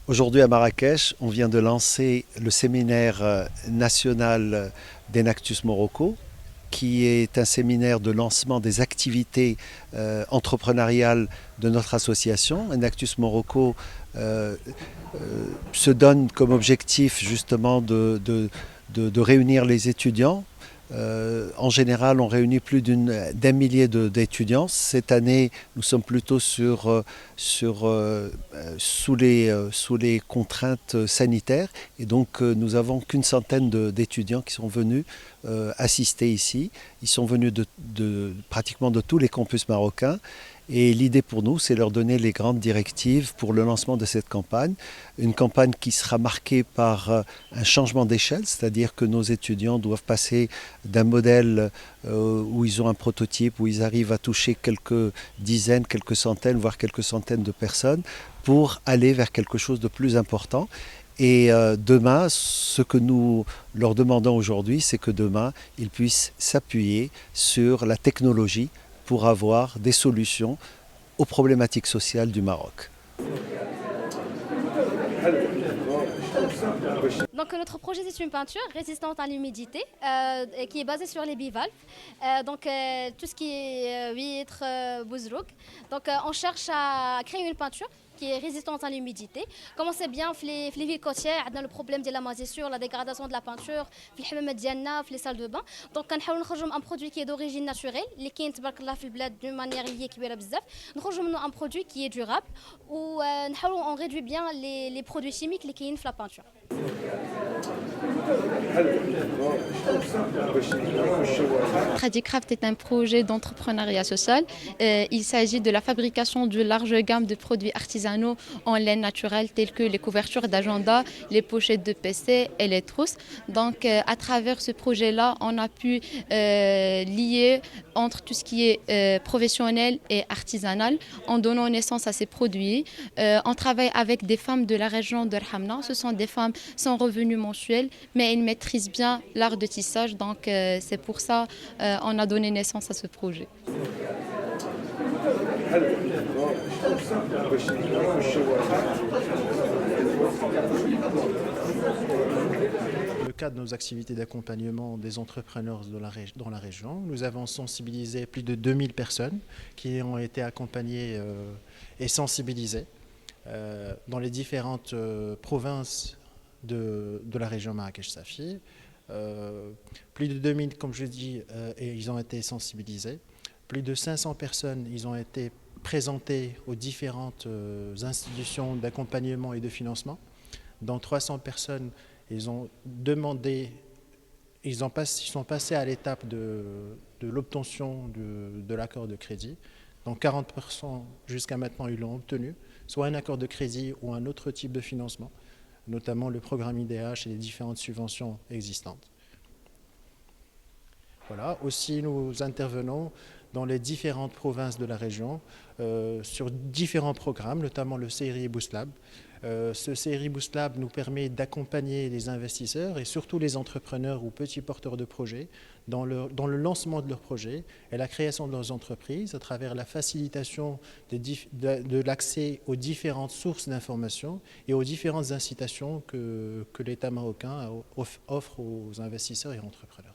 Aujourd'hui à Marrakech, on vient de lancer le séminaire national d'Enactus Morocco, qui est un séminaire de lancement des activités entrepreneuriales de notre association. Enactus Morocco euh, se donne comme objectif justement de réunir les étudiants. En général, on réunit plus d'un millier d'étudiants. Cette année, nous sommes plutôt sous les contraintes sanitaires. Et donc, nous n'avons qu'une centaine d'étudiants qui sont venus assister ici. Ils sont venus pratiquement de tous les campus marocains. Et l'idée pour nous, c'est leur donner les grandes directives pour le lancement de cette campagne. Une campagne qui sera marquée par un changement d'échelle, c'est-à-dire que nos étudiants doivent passer d'un modèle où ils ont un prototype, où ils arrivent à toucher quelques dizaines, quelques centaines, voire quelques centaines de personnes, pour aller vers quelque chose de plus important. Et demain, ce que nous leur demandons aujourd'hui, c'est que demain, ils puissent s'appuyer sur la technologie pour avoir des solutions aux problématiques sociales du Maroc. Donc notre projet c'est une peinture résistante à l'humidité et qui est basée sur les bivalves. Tout ce qui est huîtres, bouzrouk. On cherche à créer une peinture qui est résistante à l'humidité. Comme on sait bien, في les villes côtières, on a le problème de la moisissure, la dégradation de la peinture, في الحمامات ديالنا, في les salles de bain. Donc كنحاولوا نخرجوا un produit qui est d'origine naturelle, اللي كاين تبارك الله في البلاد d'une manière اللي هي كبيرة بزاف. نخرجوا منه un produit qui est durable ونحاولوا on réduit bien les produits chimiques اللي كاينين في la peinture. Tradicraft est un projet d'entrepreneuriat social. Il s'agit de la fabrication d'une large gamme de produits artisanaux en laine naturelle tels que les couvertures d'agenda, les pochettes de PC et les trousses. Donc à travers ce projet-là, on a pu lier entre tout ce qui est professionnel et artisanal en donnant naissance à ces produits. On travaille avec des femmes de la région de Hamna. Ce sont des femmes sans revenus mensuels, mais elles maîtrisent bien l'art de tissage. Donc c'est pour ça on a donné naissance à ce projet. Dans le cadre de nos activités d'accompagnement des entrepreneurs dans la région, nous avons sensibilisé plus de 2000 personnes qui ont été accompagnées et sensibilisées dans les différentes provinces de la région Marrakech-Safi. Plus de 2000, comme je dis, et ils ont été sensibilisés. Plus de 500 personnes, ils ont été présentées aux différentes institutions d'accompagnement et de financement. Dans 300 personnes, ils ont demandé, ils sont passés à l'étape de l'obtention de l'accord de crédit. Donc 40% jusqu'à maintenant, ils l'ont obtenu, soit un accord de crédit ou un autre type de financement, notamment le programme IDH et les différentes subventions existantes. Voilà. Aussi, nous intervenons dans les différentes provinces de la région sur différents programmes, notamment le CRI Boost Lab. Ce CRI Boost Lab nous permet d'accompagner les investisseurs et surtout les entrepreneurs ou petits porteurs de projets dans le lancement de leurs projets et la création de leurs entreprises à travers la facilitation de l'accès aux différentes sources d'informations et aux différentes incitations que l'État marocain offre aux investisseurs et entrepreneurs.